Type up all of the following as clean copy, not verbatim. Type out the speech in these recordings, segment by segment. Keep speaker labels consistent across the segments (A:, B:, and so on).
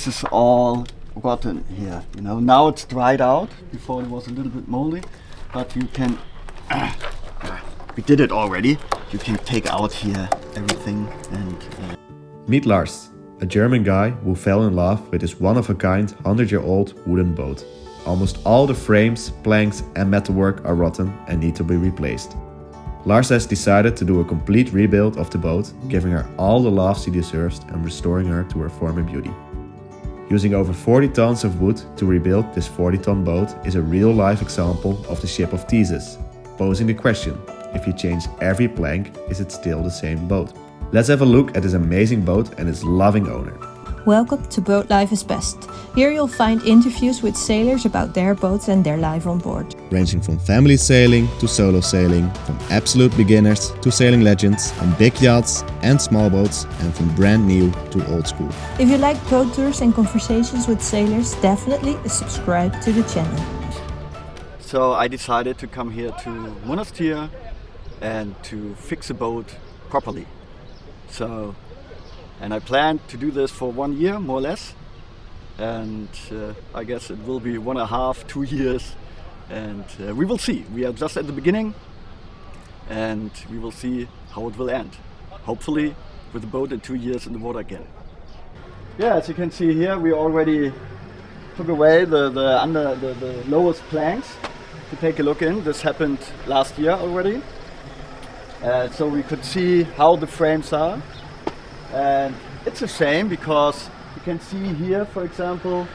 A: This is all rotten here, you know. Now it's dried out. Before it was a little bit moldy, but you can. We did it already. You can take out here everything and.
B: Meet Lars, a German guy who fell in love with his one-of-a-kind 100-year-old wooden boat. Almost all the frames, planks and metalwork are rotten and need to be replaced. Lars has decided to do a complete rebuild of the boat, giving her all the love she deserves and restoring her to her former beauty. Using over 40 tons of wood to rebuild this 40-ton boat is a real-life example of the ship of thesis, posing the question, if you change every plank, is it still the same boat? Let's have a look at this amazing boat and its loving owner.
C: Welcome to Boatlife is Best. Here you'll find interviews with sailors about their boats and their life on board.
B: Ranging from family sailing to solo sailing, from absolute beginners to sailing legends, on big yachts and small boats, and from brand new to old school.
C: If you like boat tours and conversations with sailors, definitely subscribe to the channel.
A: So I decided to come here to Monastir and to fix a boat properly. And I plan to do this for 1 year, more or less. And I guess it will be 1.5, 2 years. And we will see. We are just at the beginning. And we will see how it will end. Hopefully with the boat in 2 years in the water again. Yeah, as you can see here, we already took away the lowest planks to take a look in. This happened last year already. So we could see how the frames are. And it's a shame because you can see here, for example,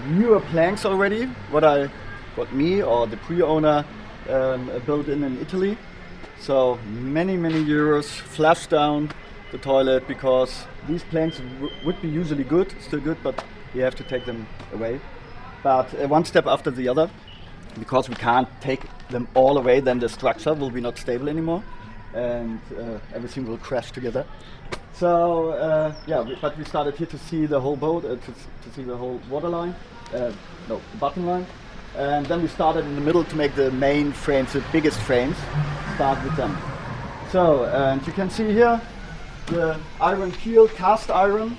A: newer planks already, what me or the pre-owner built in Italy. So many euros flushed down the toilet because these planks would be usually good, still good, but we have to take them away. But one step after the other, because we can't take them all away, then the structure will be not stable anymore and everything will crash together. So but we started here to see the whole boat, to see the whole waterline, the bottom line. And then we started in the middle to make the main frames, the biggest frames, start with them. So, and you can see here the iron keel, cast iron,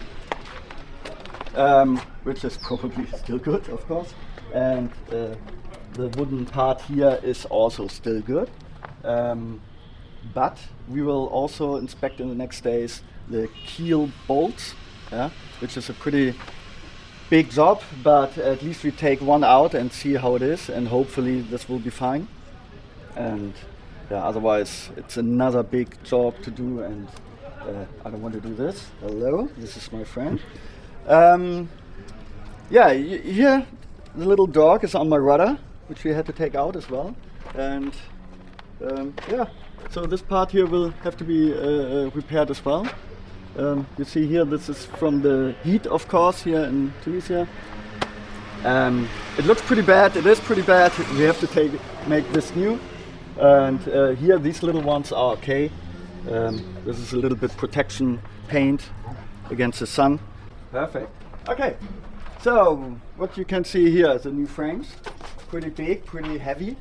A: which is probably still good, of course. And the wooden part here is also still good. But we will also inspect in the next days the keel bolts, which is a pretty big job, but at least we take one out and see how it is, and hopefully this will be fine. And otherwise it's another big job to do, and I don't want to do this. Hello, this is my friend. Here the little dog is on my rudder, which we had to take out as well. And so this part here will have to be repaired as well. You see here, this is from the heat, of course, here in Tunisia. It looks pretty bad. It is pretty bad. We have to make this new. And here, these little ones are okay. This is a little bit protection paint against the sun. Perfect. Okay. So what you can see here is the new frames. Pretty big, pretty heavy.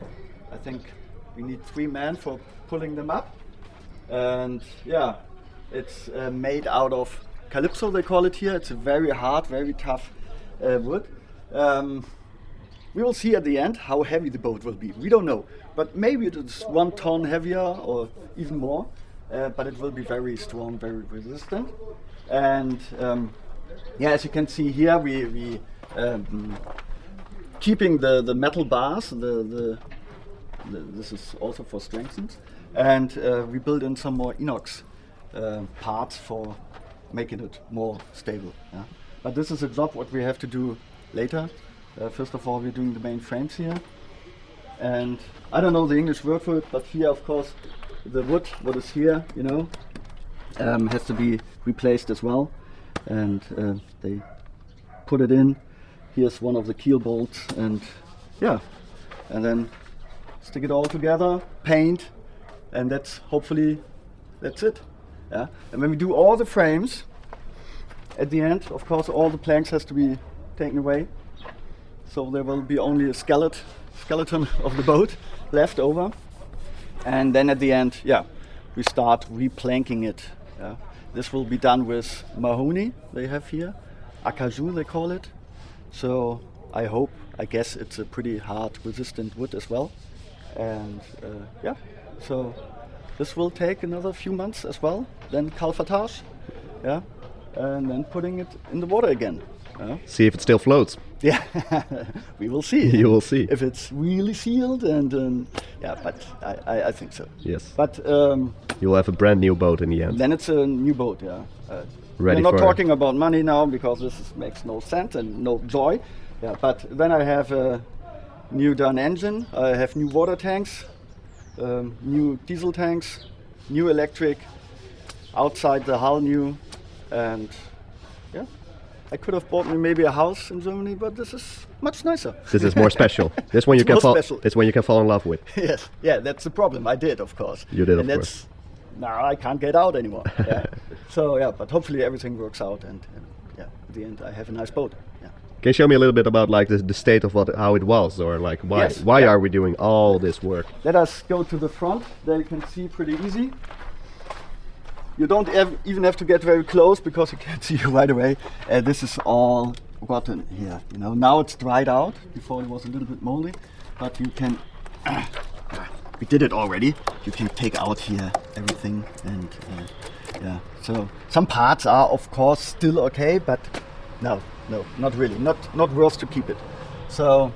A: I think we need 3 men for pulling them up. And it's made out of calypso, they call it here. It's a very hard, very tough wood. We will see at the end how heavy the boat will be. We don't know, but maybe it's 1 ton heavier or even more. But it will be very strong, very resistant. And as you can see here, we keeping the metal bars. This is also for strengthens, and we build in some more inox parts for making it more stable. But this is a job what we have to do later. First of all, we're doing the main frames here, and I don't know the English word for it, but here, of course, the wood what is here, has to be replaced as well, and they put it in. Here's one of the keel bolts, and then stick it all together, paint, and that's it. And when we do all the frames, at the end, of course, all the planks has to be taken away. So there will be only a skeleton of the boat left over. And then at the end, we start replanking it. This will be done with mahogany they have here. acajou they call it. So I guess it's a pretty hard resistant wood as well. And so this will take another few months as well. Then calfatage, and then putting it in the water again.
B: See if it still floats.
A: Yeah, we will see.
B: You will see.
A: If it's really sealed and but I think so.
B: Yes.
A: But
B: you will have a brand new boat in the end.
A: then it's a new boat, yeah.
B: Ready
A: We're not
B: for-
A: talking about money now because makes no sense and no joy. Yeah, but then I have a new done engine. I have new water tanks, new diesel tanks, new electric, outside the hull new, and I could have bought me maybe a house in Germany, but this is much nicer.
B: This is more special. This one you
A: It's
B: can
A: more
B: fall.
A: special.
B: This one you can fall in love with.
A: Yes, yeah, that's the problem. I did, of course.
B: You did,
A: and
B: of
A: that's, now I can't get out anymore. Yeah. So but hopefully everything works out, and at the end I have a nice boat. Yeah.
B: Can you show me a little bit about like the state of how it was, or like why
A: Yes,
B: why
A: yeah.
B: are we doing all this work?
A: Let us go to the front. There you can see pretty easy. You don't even have to get very close because you can see right away. This is all rotten here. Now it's dried out. Before it was a little bit moldy, but you can. We did it already. You can take out here everything, and So some parts are of course still okay, but no, not really. Not worth to keep it. So,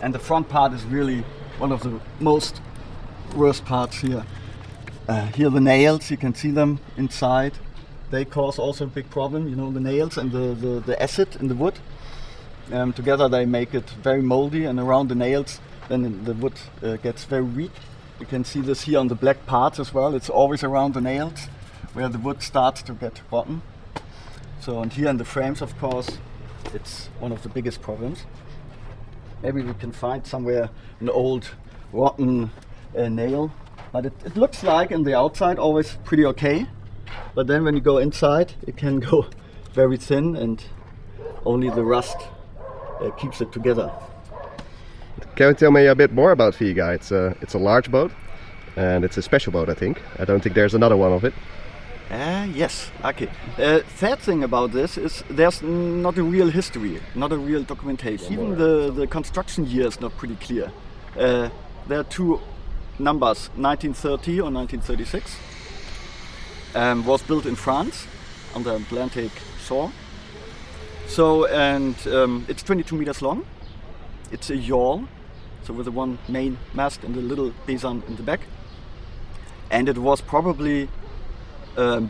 A: and the front part is really one of the most worst parts here. Here the nails, you can see them inside. They cause also a big problem, the nails and the acid in the wood. Together they make it very moldy, and around the nails then the wood gets very weak. You can see this here on the black parts as well. It's always around the nails where the wood starts to get rotten. So, and here in the frames, of course, it's one of the biggest problems. Maybe we can find somewhere an old rotten nail. But it looks like in the outside always pretty okay. But then when you go inside, it can go very thin, and only the rust keeps it together.
B: Can you tell me a bit more about Vega? It's a large boat, and it's a special boat, I think. I don't think there's another one of it.
A: Yes, okay. Third thing about this is there's not a real history, not a real documentation. Even the construction year is not pretty clear. There are two numbers, 1930 or 1936. Was built in France on the Atlantic shore. So, and it's 22 meters long. It's a yawl, so with the one main mast and the little besan in the back. And it was probably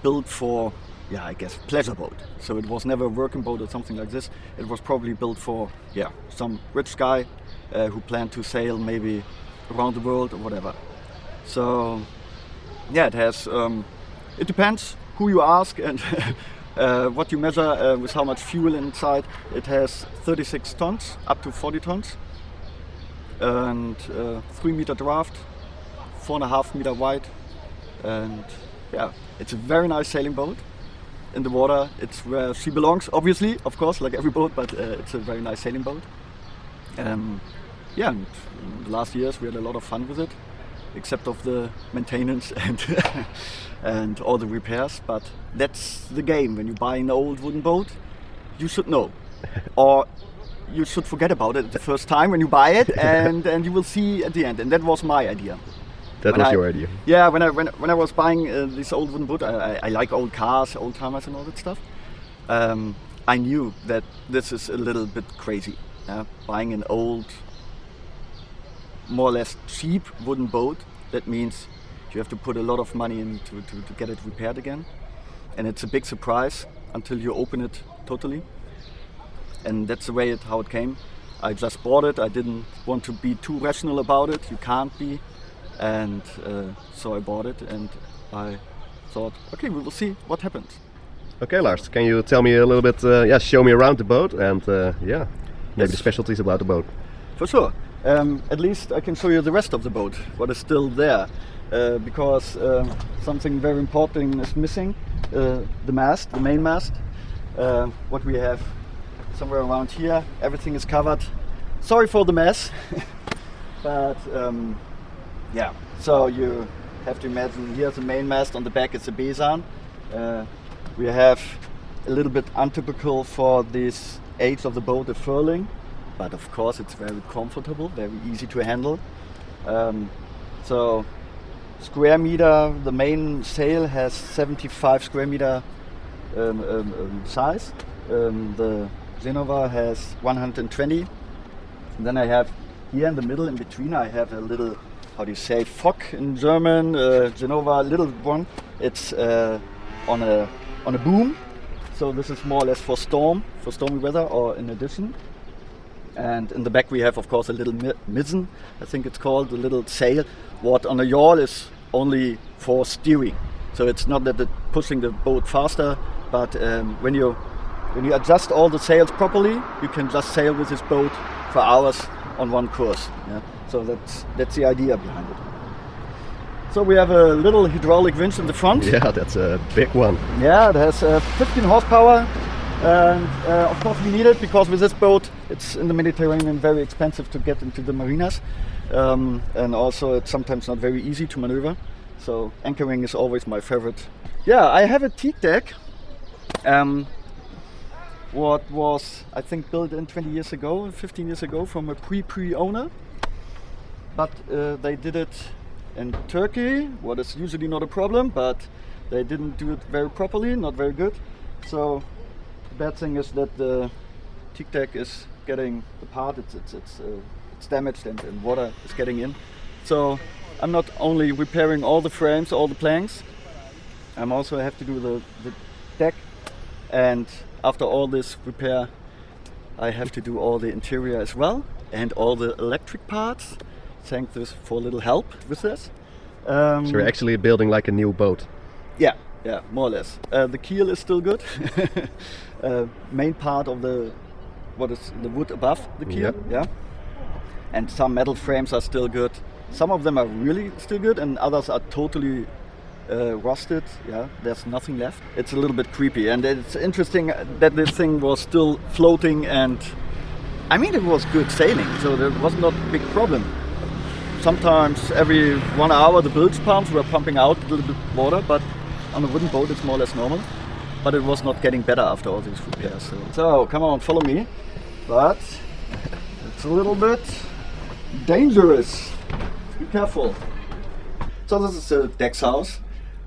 A: built for, I guess, pleasure boat. So it was never a working boat or something like this. It was probably built for, some rich guy who planned to sail maybe around the world or whatever. So, it has, it depends who you ask and what you measure with how much fuel inside. It has 36 tons, up to 40 tons, and 3 meter draft, 4.5 meter wide, and it's a very nice sailing boat. In the water, it's where she belongs, obviously, of course, like every boat, but it's a very nice sailing boat. And in the last years we had a lot of fun with it, except of the maintenance and all the repairs. But that's the game. When you buy an old wooden boat, you should know, or you should forget about it the first time when you buy it, and you will see at the end. And that was my idea.
B: That was your idea.
A: Yeah, when I was buying this old wooden boat, I like old cars, old timers, and all that stuff. I knew that this is a little bit crazy. Buying an old, more or less cheap wooden boat, that means you have to put a lot of money in to get it repaired again. And it's a big surprise until you open it totally. And that's the way how it came. I just bought it. I didn't want to be too rational about it. You can't be. And so I bought it, and I thought, okay, we will see what happens.
B: Okay, Lars, can you tell me a little bit, show me around the boat, and maybe
A: Yes.
B: the specialties about the boat.
A: For sure. At least I can show you the rest of the boat, what is still there. Because something very important is missing. The mast, the main mast. What we have somewhere around here. Everything is covered. Sorry for the mess. But so you have to imagine here's the main mast, on the back is the besan. We have a little bit untypical for this age of the boat, the furling, but of course it's very comfortable, very easy to handle. So square meter, the main sail has 75 square meter size. The Genova has 120. And then I have here in the middle, in between, I have a little, how do you say, Fock in German, Genova, little one. It's on a boom. So this is more or less for stormy weather, or in addition. And in the back we have, of course, a little mizzen, I think it's called, a little sail. What on a yawl is only for steering. So it's not that it's pushing the boat faster, but when you adjust all the sails properly, you can just sail with this boat for hours on one course. Yeah? So that's the idea behind it. So we have a little hydraulic winch in the front.
D: Yeah, that's a big one.
A: Yeah, it has 15 horsepower. And of course we need it because with this boat, it's in the Mediterranean very expensive to get into the marinas. And also it's sometimes not very easy to maneuver. So anchoring is always my favorite. Yeah, I have a teak deck. What was, I think, built in 20 years ago, 15 years ago from a pre-owner. But they did it in Turkey, what is usually not a problem, but they didn't do it very properly, not very good. So the bad thing is that the teak deck is getting apart, it's damaged and water is getting in. So I'm not only repairing all the frames, all the planks, I'm also have to do the deck, and after all this repair I have to do all the interior as well and all the electric parts. Thank this for a little help with this.
D: So you're actually building like a new boat.
A: Yeah, more or less. The keel is still good. Main part of the wood above the keel.
D: Yep.
A: Yeah. And some metal frames are still good. Some of them are really still good, and others are totally rusted. Yeah, there's nothing left. It's a little bit creepy, and it's interesting that this thing was still floating, and I mean it was good sailing, so there was not a big problem. Sometimes every 1 hour the bilge pumps were pumping out a little bit water, but on a wooden boat it's more or less normal. But it was not getting better after all these repairs. So come on, follow me. But it's a little bit dangerous. Be careful. So this is the deck's house.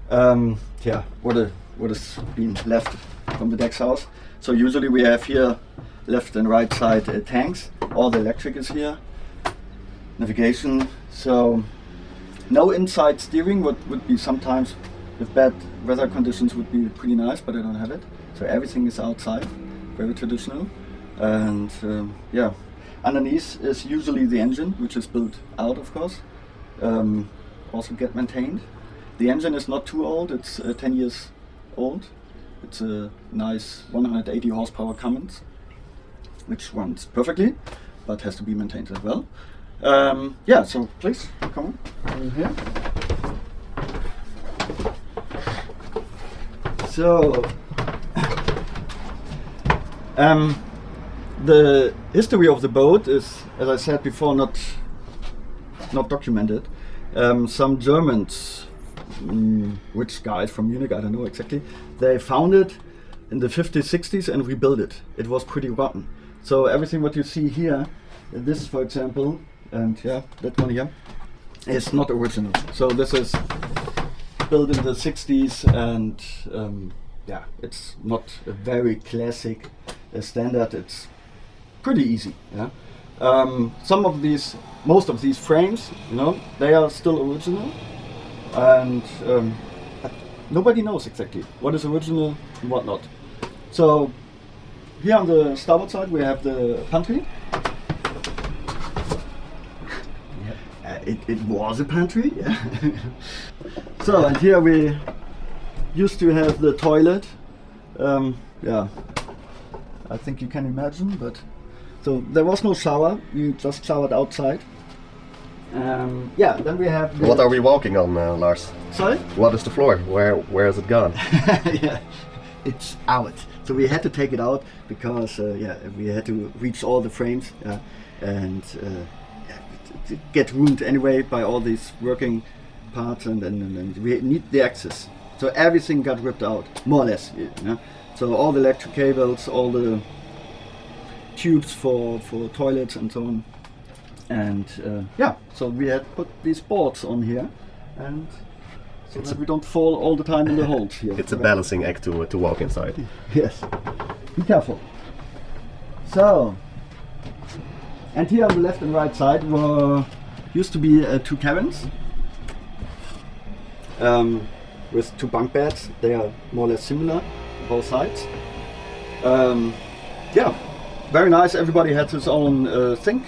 A: What is being left from the deck's house. So usually we have here left and right side tanks. All the electric is here. Navigation. So no inside steering, what would be sometimes with bad weather conditions would be pretty nice, but I don't have it. So everything is outside, very traditional. And underneath is usually the engine, which is built out, of course. Also get maintained. The engine is not too old, it's 10 years old. It's a nice 180 horsepower Cummins, which runs perfectly, but has to be maintained as well. So please, come on, in here. So, the history of the boat is, as I said before, not documented. Some Germans, which guys from Munich, I don't know exactly, they found it in the 50s, 60s and rebuilt it. It was pretty rotten. So everything what you see here, this for example, and that one here, is not original. So this is built in the 60s and it's not a very classic standard. It's pretty easy. Yeah. Most of these frames, they are still original, and nobody knows exactly what is original and what not. So here on the starboard side we have the pantry. It was a pantry, yeah. So, and here we used to have the toilet. I think you can imagine, but so there was no shower, you just showered outside. Then we have
D: What are we walking on, Lars?
A: Sorry?
D: What is the floor? Where has it gone?
A: Yeah, it's out. So we had to take it out because we had to reach all the frames and get ruined anyway by all these working parts, and we need the access. So everything got ripped out, more or less. So all the electric cables, all the tubes for toilets and so on. And yeah, so we had put these boards on here, and so that we don't fall all the time in the holes here.
D: It's a balancing act to walk inside.
A: Yes, be careful. So, and here on the left and right side used to be 2 cabins with 2 bunk beds. They are more or less similar on both sides. Yeah, very nice. Everybody had his own thing.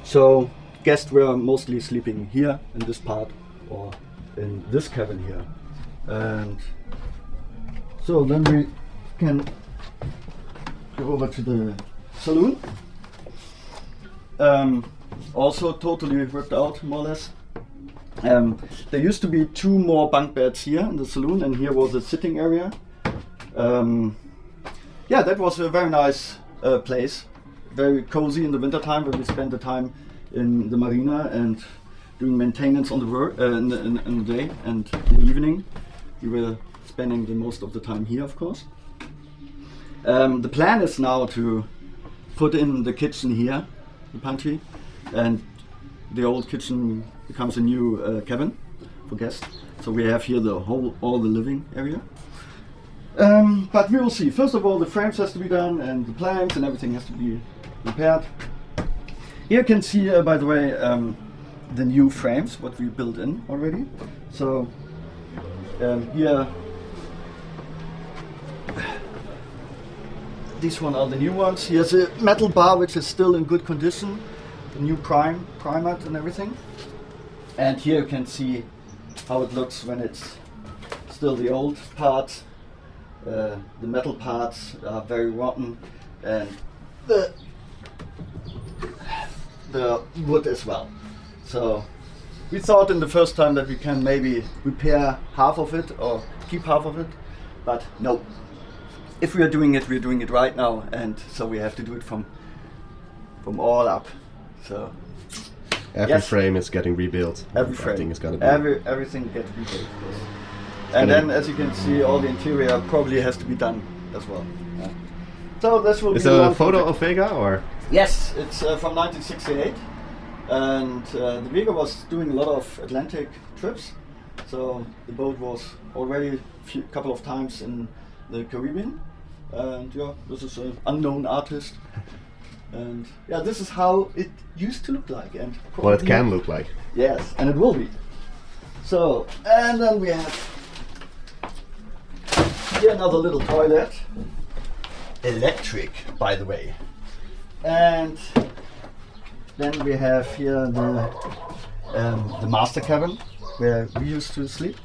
A: So guests were mostly sleeping here in this part or in this cabin here. And so then we can go over to the saloon. Also totally ripped out, more or less. There used to be 2 more bunk beds here in the saloon, and here was a sitting area. Yeah, that was a very nice place. Very cozy in the winter time, where we spent the time in the marina and doing maintenance on the work in the day, and in the evening we were spending the most of the time here, of course. The plan is now to put in the kitchen here, the pantry, and the old kitchen becomes a new cabin for guests. So we have here all the living area. But we will see. First of all, the frames has to be done, and the planks and everything has to be repaired. Here you can see, by the way, the new frames, what we built in already. So here, these one are the new ones. Here's a metal bar which is still in good condition, the new primer and everything. And here you can see how it looks when it's still the old parts. The metal parts are very rotten, and the wood as well. So we thought in the first time that we can maybe repair half of it or keep half of it, but no. If we are doing it, we're doing it right now, and so we have to do it from all up. So
D: every frame is getting rebuilt.
A: Everything
D: is gonna be
A: everything gets rebuilt. Yes. And then, as you can see, all the interior probably has to be done as well. Yeah. So this will be
D: a photo of Vega, or?
A: Yes, it's from 1968, and the Vega was doing a lot of Atlantic trips. So the boat was already a couple of times in the Caribbean, and yeah, this is an unknown artist. And yeah, this is how it used to look like, and
D: what it can look like.
A: Yes, and it will be. So, and then we have here another little toilet, electric, by the way. And then we have here the master cabin where we used to sleep.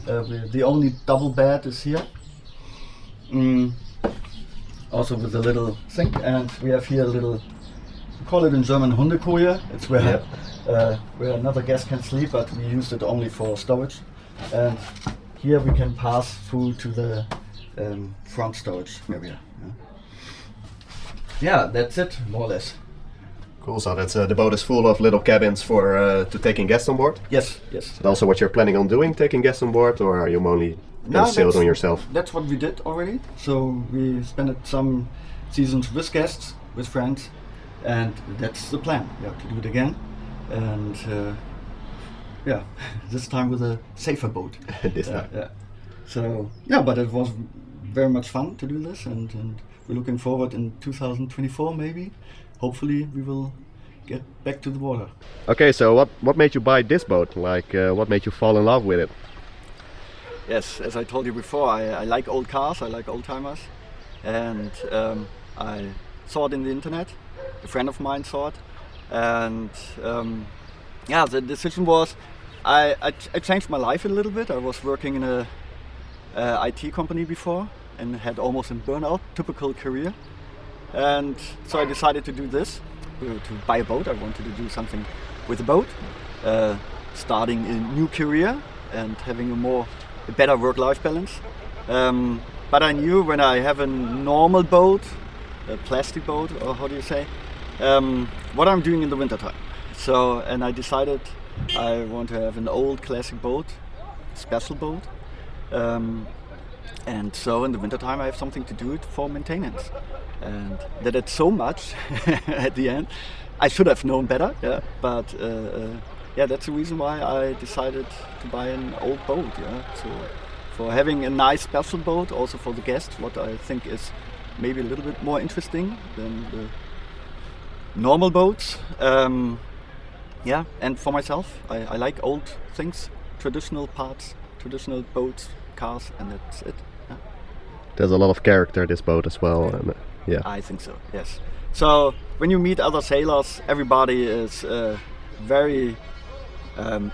A: The only double bed is here. Also with a little sink, and we have here a little, we call it in German Hundekoje. It's where another guest can sleep, but we used it only for storage. And here we can pass through to the front storage area. Yeah, that's it, more or less.
D: Cool. So that's the boat is full of little cabins for to taking guests on board.
A: Yes, yes.
D: Is that also what you're planning on doing, taking guests on board, or are you only gonna sail it on yourself?
A: That's what we did already. So we spent some seasons with guests, with friends, and that's the plan. Yeah, to do it again, and yeah, this time with a safer boat.
D: This time.
A: Yeah. So yeah, but it was very much fun to do this, and we're looking forward in 2024 maybe. Hopefully we will get back to the water.
D: Okay, so what made you buy this boat? Like, what made you fall in love with it?
A: Yes, as I told you before, I like old cars, I like old timers, and I saw it in the internet. A friend of mine saw it, and yeah, the decision was I changed my life a little bit. I was working in a IT company before and had almost a burnout, typical career. And so I decided to do this, to buy a boat. I wanted to do something with a boat, starting a new career and having a better work-life balance. But I knew when I have a normal boat, a plastic boat, or how do you say, what I'm doing in the wintertime. So, and I decided I want to have an old classic boat, special boat. And so in the wintertime I have something to do it for maintenance. And that it's so much at the end. I should have known better, yeah, but yeah, that's the reason why I decided to buy an old boat, yeah. So for having a nice special boat, also for the guests, what I think is maybe a little bit more interesting than the normal boats. Yeah, and for myself, I like old things, traditional parts, traditional boats, cars, and that's it. Yeah.
D: There's a lot of character this boat as well, and yeah.
A: I think so, yes. So when you meet other sailors, everybody is very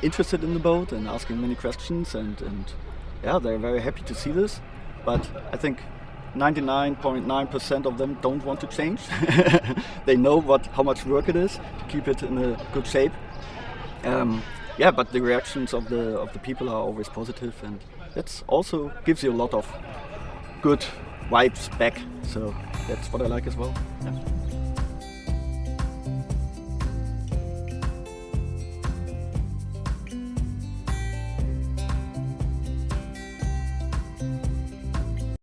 A: interested in the boat and asking many questions, and yeah, they're very happy to see this. But I think 99.9% of them don't want to change. They know how much work it is to keep it in a good shape. Yeah, but the reactions of the people are always positive, and that also gives you a lot of good vibes back. So that's what I like as well. Yeah.